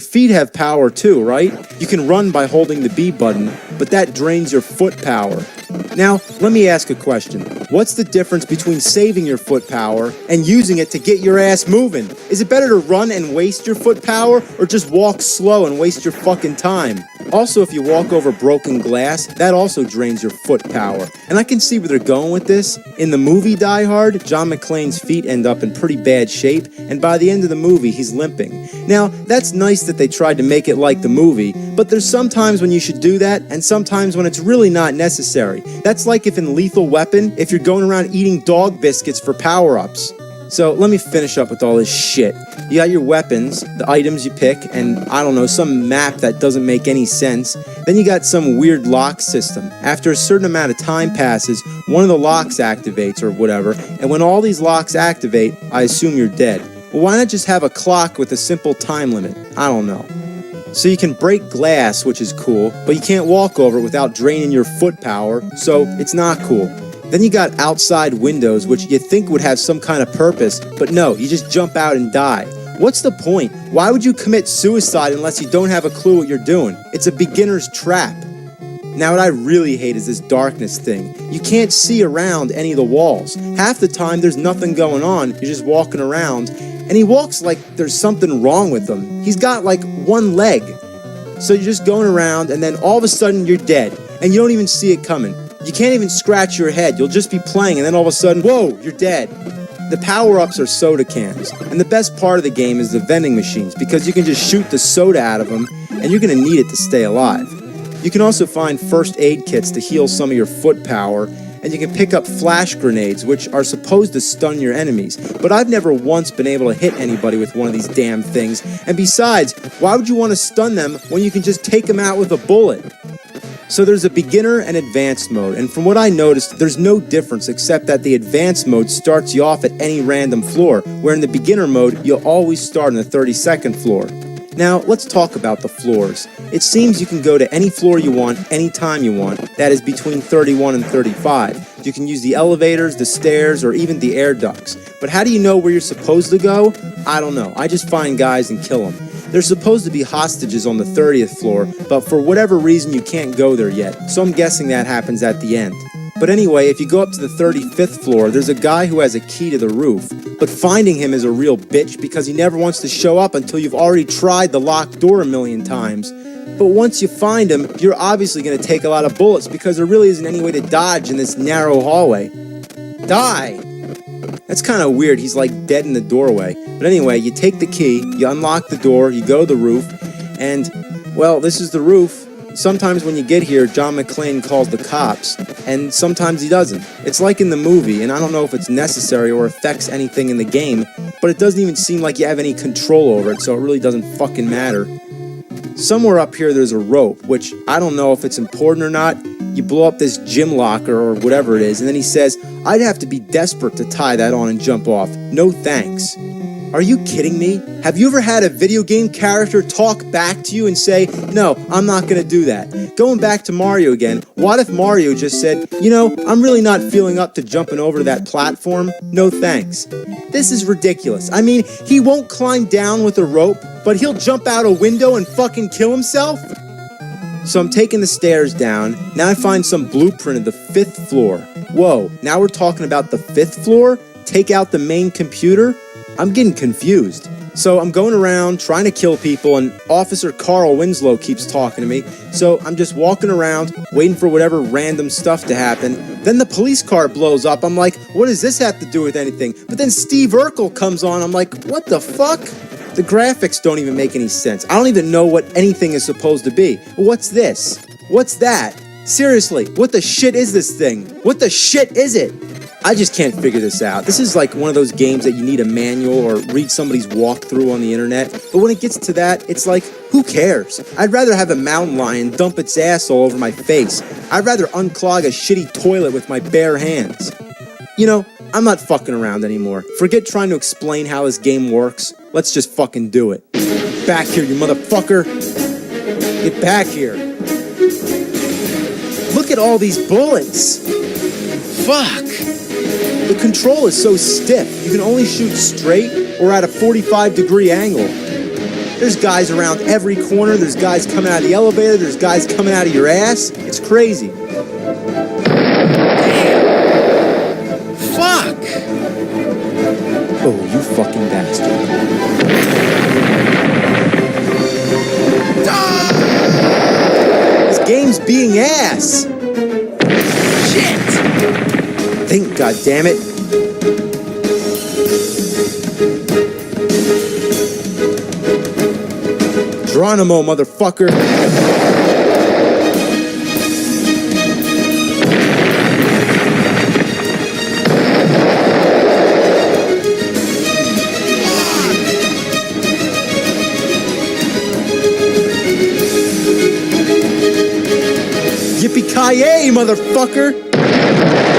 Feet have power too, right? You can run by holding the B button, but that drains your foot power. Now, let me ask a question. What's the difference between saving your foot power and using it to get your ass moving? Is it better to run and waste your foot power, or just walk slow and waste your fucking time? Also, if you walk over broken glass, that also drains your foot power. And I can see where they're going with this. In the movie Die Hard, John McClane's feet end up in pretty bad shape, and by the end of the movie, he's limping. Now, that's nice that they tried to make it like the movie, but there's sometimes when you should do that, and sometimes when it's really not necessary. That's like if in Lethal Weapon, if you're going around eating dog biscuits for power-ups. So let me finish up with all this shit. You got your weapons, the items you pick, and I don't know, some map that doesn't make any sense. Then you got some weird lock system. After a certain amount of time passes, one of the locks activates or whatever, and when all these locks activate, I assume you're dead. Well, why not just have a clock with a simple time limit? I don't know. So you can break glass, which is cool, but you can't walk over it without draining your foot power, so it's not cool. Then you got outside windows, which you think would have some kind of purpose, but no, you just jump out and die. What's the point? Why would you commit suicide unless you don't have a clue what you're doing? It's a beginner's trap. Now what I really hate is this darkness thing. You can't see around any of the walls. Half the time there's nothing going on, you're just walking around, and he walks like there's something wrong with him. He's got like one leg. So you're just going around, and then all of a sudden you're dead, and you don't even see it coming. You can't even scratch your head. You'll just be playing, and then all of a sudden, whoa, you're dead. The power-ups are soda cans, and the best part of the game is the vending machines, because you can just shoot the soda out of them, and you're going to need it to stay alive. You can also find first aid kits to heal some of your foot power, and you can pick up flash grenades, which are supposed to stun your enemies, but I've never once been able to hit anybody with one of these damn things, and besides, why would you want to stun them when you can just take them out with a bullet? So there's a beginner and advanced mode, and from what I noticed, there's no difference except that the advanced mode starts you off at any random floor, where in the beginner mode, you'll always start on the 32nd floor. Now, let's talk about the floors. It seems you can go to any floor you want, anytime you want, that is between 31 and 35. You can use the elevators, the stairs, or even the air ducts. But how do you know where you're supposed to go? I don't know. I just find guys and kill them. There's supposed to be hostages on the 30th floor, but for whatever reason you can't go there yet, so I'm guessing that happens at the end. But anyway, if you go up to the 35th floor, there's a guy who has a key to the roof, but finding him is a real bitch because he never wants to show up until you've already tried the locked door a million times. But once you find him, you're obviously going to take a lot of bullets because there really isn't any way to dodge in this narrow hallway. Die! That's kind of weird, he's like dead in the doorway. But anyway, you take the key, you unlock the door, you go to the roof, and, well, this is the roof. Sometimes when you get here, John McClane calls the cops, and sometimes he doesn't. It's like in the movie, and I don't know if it's necessary or affects anything in the game, but it doesn't even seem like you have any control over it, so it really doesn't fucking matter. Somewhere up here there's a rope, which I don't know if it's important or not. You blow up this gym locker or whatever it is, and then he says, I'd have to be desperate to tie that on and jump off. No thanks. Are you kidding me? Have you ever had a video game character talk back to you and say, no, I'm not going to do that? Going back to Mario again, what if Mario just said, you know, I'm really not feeling up to jumping over to that platform? No thanks. This is ridiculous. I mean, he won't climb down with a rope, but he'll jump out a window and fucking kill himself? So I'm taking the stairs down. Now I find some blueprint of the 5th floor. Whoa, now we're talking about the 5th floor? Take out the main computer? I'm getting confused. So I'm going around trying to kill people, and Officer Carl Winslow keeps talking to me. So I'm just walking around, waiting for whatever random stuff to happen. Then the police car blows up. I'm like, what does this have to do with anything? But then Steve Urkel comes on. I'm like, what the fuck? The graphics don't even make any sense. I don't even know what anything is supposed to be. What's this? What's that? Seriously, what the shit is this thing? What the shit is it? I just can't figure this out. This is like one of those games that you need a manual or read somebody's walkthrough on the internet. But when it gets to that, it's like, who cares? I'd rather have a mountain lion dump its ass all over my face. I'd rather unclog a shitty toilet with my bare hands. You know, I'm not fucking around anymore. Forget trying to explain how this game works. Let's just fucking do it. Back here, you motherfucker. Get back here. Look at all these bullets. Fuck. The control is so stiff, you can only shoot straight or at a 45-degree angle. There's guys around every corner. There's guys coming out of the elevator. There's guys coming out of your ass. It's crazy. Fuck! Oh, you fucking bastard. This game's being ass. Shit! Think, goddammit. Geronimo, motherfucker. Yippee-ki-yay, motherfucker!